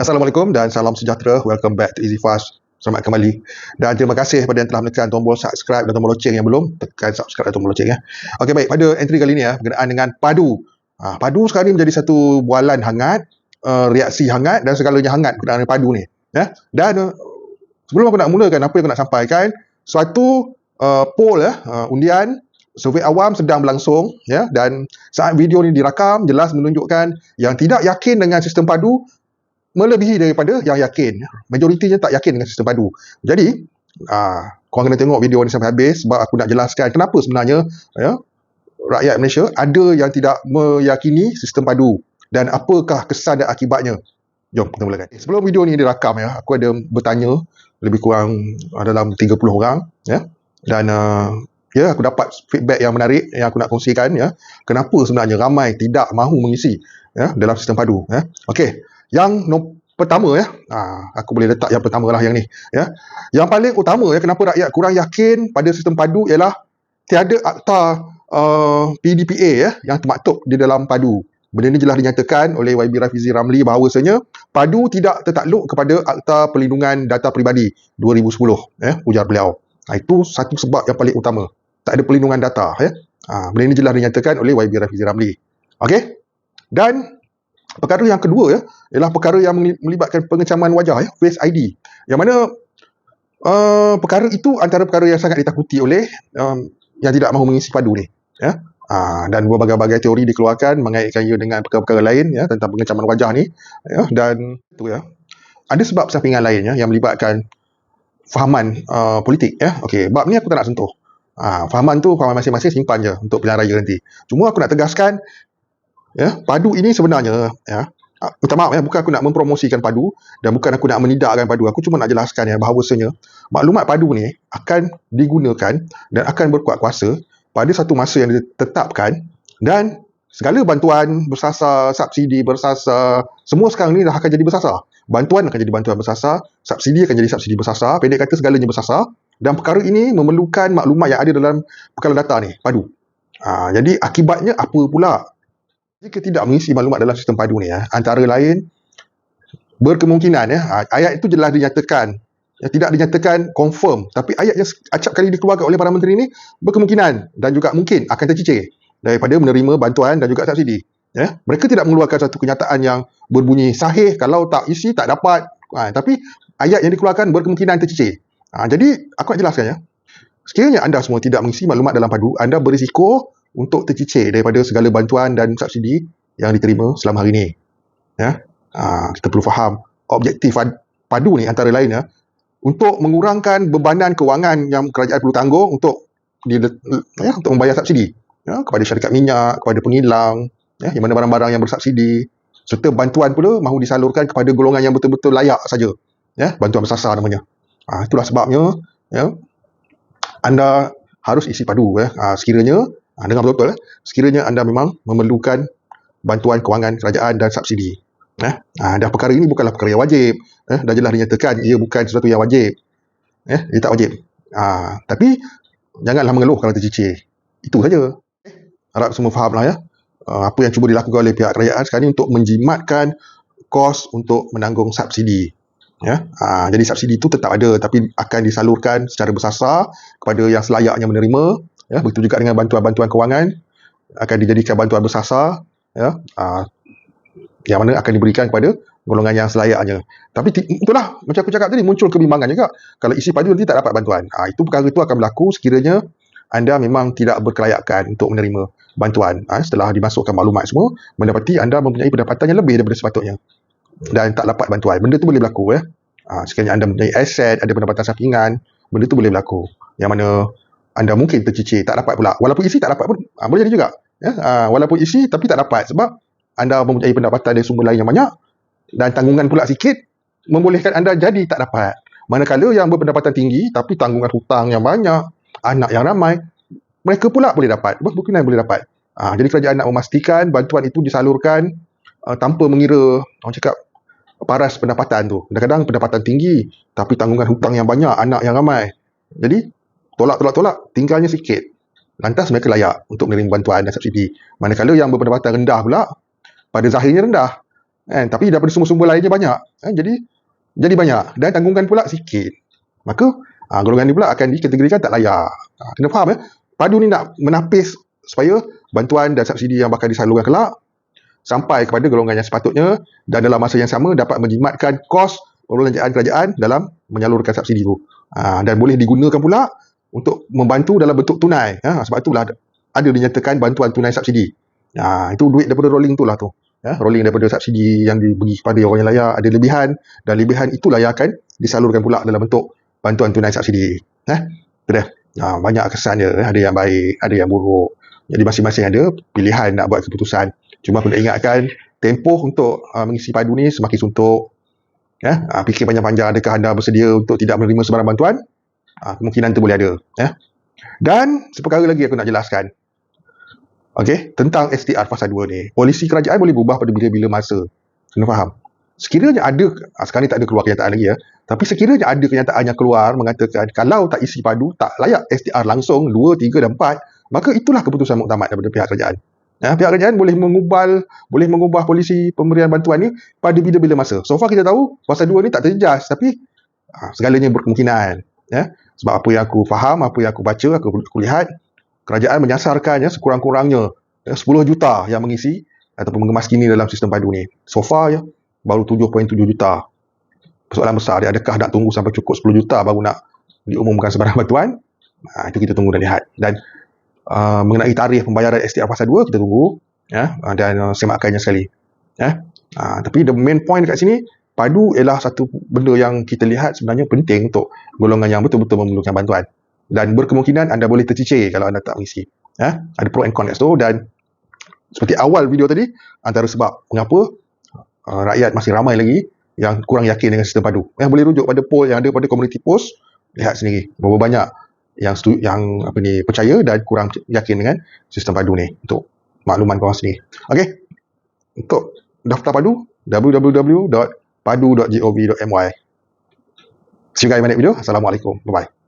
Assalamualaikum dan salam sejahtera. Welcome back to EasyFast. Selamat kembali. Dan terima kasih kepada yang telah menekan tombol subscribe dan tombol loceng yang belum. Tekan subscribe dan tombol loceng ya. Okey, baik. Pada entry kali ini berkenaan dengan padu. Padu sekarang ni menjadi satu bualan hangat, reaksi hangat dan segalanya hangat berkenaan dengan padu ni. Ya. Dan sebelum aku nak mulakan apa yang aku nak sampaikan, suatu poll undian survey awam sedang berlangsung ya, dan saat video ni dirakam jelas menunjukkan yang tidak yakin dengan sistem padu melebihi daripada yang yakin. Majoritinya tak yakin dengan sistem padu. Jadi, korang kena tengok video ni sampai habis sebab aku nak jelaskan kenapa sebenarnya ya, rakyat Malaysia ada yang tidak meyakini sistem padu dan apakah kesan dan akibatnya. Jom kita mulakan. Sebelum video ni direkam ya, aku ada bertanya lebih kurang dalam 30 orang ya. Dan ya, aku dapat feedback yang menarik yang aku nak kongsikan ya. Kenapa sebenarnya ramai tidak mahu mengisi ya dalam sistem padu ya. Okey. Yang pertama ya, aku boleh letak yang pertama lah yang ni ya. Yang paling utama ya, kenapa rakyat kurang yakin pada sistem padu ialah tiada akta PDPA ya yang termaktub di dalam padu. Benda ini jelas dinyatakan oleh YB Rafizi Ramli bahawasanya padu tidak tertakluk kepada Akta Perlindungan Data Peribadi 2010 ya, ujar beliau. Itu satu sebab yang paling utama. Tak ada perlindungan data ya. Benda ini jelas dinyatakan oleh YB Rafizi Ramli. Okey. Dan perkara yang kedua ya, ialah perkara yang melibatkan pengecaman wajah ya, Face ID. Yang mana perkara itu antara perkara yang sangat ditakuti oleh yang tidak mahu mengisi padu ni ya. Dan berbagai-bagai teori dikeluarkan mengaitkan ia dengan perkara-perkara lain ya tentang pengecaman wajah ni ya. Dan itu ya, ada sebab sampingan lain ya yang melibatkan fahaman politik ya. Okey, bab ni aku tak nak sentuh. Fahaman tu fahaman masing-masing, simpan je untuk pilihan raya nanti. Cuma aku nak tegaskan ya, padu ini sebenarnya ya, minta maaf ya, bukan aku nak mempromosikan padu dan bukan aku nak menidakkan padu. Aku cuma nak jelaskan ya bahawasanya maklumat padu ni akan digunakan dan akan berkuat kuasa pada satu masa yang ditetapkan, dan segala bantuan bersasar, subsidi bersasar, semua sekarang ni dah akan jadi bersasar. Bantuan akan jadi bantuan bersasar, subsidi akan jadi subsidi bersasar, pendek kata segalanya bersasar, dan perkara ini memerlukan maklumat yang ada dalam perkalaan data ni, padu. Jadi akibatnya apa pula jika tidak mengisi maklumat dalam sistem padu ni ya? Antara lain berkemungkinan ya, ayat itu jelas dinyatakan ya, tidak dinyatakan confirm, tapi ayat yang acap kali dikeluarkan oleh para menteri ni berkemungkinan dan juga mungkin akan tercicir daripada menerima bantuan dan juga subsidi ya. Mereka tidak mengeluarkan satu kenyataan yang berbunyi sahih, kalau tak isi tak dapat, tapi ayat yang dikeluarkan berkemungkinan tercicir. Jadi aku nak jelaskan ya, sekiranya anda semua tidak mengisi maklumat dalam padu, anda berisiko untuk tercicir daripada segala bantuan dan subsidi yang diterima selama hari ini ya. Kita perlu faham objektif padu ni antara lain ya, untuk mengurangkan bebanan kewangan yang kerajaan perlu tanggung untuk untuk membayar subsidi ya, kepada syarikat minyak, kepada pengilang ya, yang mana barang-barang yang bersubsidi, serta bantuan pula mahu disalurkan kepada golongan yang betul-betul layak saja ya, bantuan bersasar namanya. Itulah sebabnya ya, anda harus isi padu ya. Sekiranya dengar betul-betul sekiranya anda memang memerlukan bantuan kewangan kerajaan dan subsidi ya. Dan perkara ini bukanlah perkara yang wajib dah jelas dinyatakan ia bukan sesuatu yang wajib ya, ia tak wajib. Tapi janganlah mengeluh kalau tercicir, itu saja. Harap semua fahamlah ya, apa yang cuba dilakukan oleh pihak kerajaan sekarang ini untuk menjimatkan kos untuk menanggung subsidi ya. Jadi subsidi itu tetap ada, tapi akan disalurkan secara bersasar kepada yang selayaknya menerima ya. Begitu juga dengan bantuan-bantuan kewangan akan dijadikan bantuan bersasar ya, yang mana akan diberikan kepada golongan yang selayaknya. Tapi itulah macam aku cakap tadi, muncul kebimbangan juga. Kalau isi padu nanti tak dapat bantuan. Itu perkara itu akan berlaku sekiranya anda memang tidak berkelayakan untuk menerima bantuan. Setelah dimasukkan maklumat semua, mendapati anda mempunyai pendapatan yang lebih daripada sepatutnya dan tak dapat bantuan. Benda itu boleh berlaku ya. Sekiranya anda mempunyai aset, ada pendapatan sampingan, benda itu boleh berlaku. Yang mana anda mungkin tercicir, tak dapat pula. Walaupun isi tak dapat pun boleh jadi juga ya. Walaupun isi tapi tak dapat sebab anda mempunyai pendapatan dari sumber lain yang banyak dan tanggungan pula sikit, membolehkan anda jadi tak dapat. Manakala yang berpendapatan tinggi tapi tanggungan hutang yang banyak, anak yang ramai, mereka pula boleh dapat, berkemungkinan boleh dapat. Jadi kerajaan nak memastikan bantuan itu disalurkan tanpa mengira orang cakap paras pendapatan tu. Kadang-kadang pendapatan tinggi tapi tanggungan hutang yang banyak, anak yang ramai. Jadi tolak, tinggalnya sikit. Lantas mereka layak untuk menerima bantuan dan subsidi. Manakala yang berpendapatan rendah pula, pada zahirnya rendah Tapi daripada sumber-sumber lainnya banyak. Jadi banyak dan tanggungan pula sikit. Maka golongan ni pula akan dikategorikan tak layak. Kena faham Padu ni nak menapis supaya bantuan dan subsidi yang bakal disalurkan kelak sampai kepada golongan yang sepatutnya dan dalam masa yang sama dapat menjimatkan kos perbelanjaan kerajaan dalam menyalurkan subsidi tu. Dan boleh digunakan pula untuk membantu dalam bentuk tunai. Sebab itulah ada dinyatakan bantuan tunai subsidi. Itu duit daripada rolling tu lah tu. Rolling daripada subsidi yang diberi kepada orang yang layak ada lebihan, dan lebihan itulah yang akan disalurkan pula dalam bentuk bantuan tunai subsidi. Itu dah. Banyak kesan dia. Ada yang baik, ada yang buruk. Jadi masing-masing ada pilihan nak buat keputusan. Cuma aku nak ingatkan, tempoh untuk mengisi padu ni semakin suntuk. Fikir panjang-panjang, adakah anda bersedia untuk tidak menerima sebarang bantuan? Kemungkinan tu boleh ada. Dan seperkara lagi aku nak jelaskan. Tentang STR fasa 2 ni. Polisi kerajaan boleh berubah pada bila-bila masa. Kena faham. Sekiranya ada, sekarang ni tak ada keluar kenyataan lagi tapi sekiranya ada kenyataan yang keluar mengatakan kalau tak isi padu, tak layak STR langsung 2, 3 dan 4, maka itulah keputusan muktamad daripada pihak kerajaan. Pihak kerajaan boleh mengubah polisi pemberian bantuan ni pada bila-bila masa. So far kita tahu fasa 2 ni tak terjejas, tapi segalanya berkemungkinan. Sebab apa yang aku faham, apa yang aku baca, aku lihat, kerajaan menyasarkan sekurang-kurangnya 10 juta yang mengisi ataupun mengemaskini dalam sistem padu ni. So far baru 7.7 juta. Persoalan besar dia, adakah nak tunggu sampai cukup 10 juta baru nak diumumkan sebarang bantuan? Itu kita tunggu dan lihat. Dan mengenai tarikh pembayaran STR fasa 2 kita tunggu dan semakkannya sekali. Tapi the main point dekat sini, padu ialah satu benda yang kita lihat sebenarnya penting untuk golongan yang betul-betul memerlukan bantuan. Dan berkemungkinan anda boleh tercicir kalau anda tak mengisi. Ada pro and con kat situ. Dan seperti awal video tadi, antara sebab mengapa rakyat masih ramai lagi yang kurang yakin dengan sistem padu. Boleh rujuk pada poll yang ada pada community post, lihat sendiri berapa banyak yang percaya dan kurang yakin dengan sistem padu ni. Untuk makluman korang sendiri. Untuk daftar padu, www.padu.gov.my. See you guys in my next video. Assalamualaikum. Bye-bye.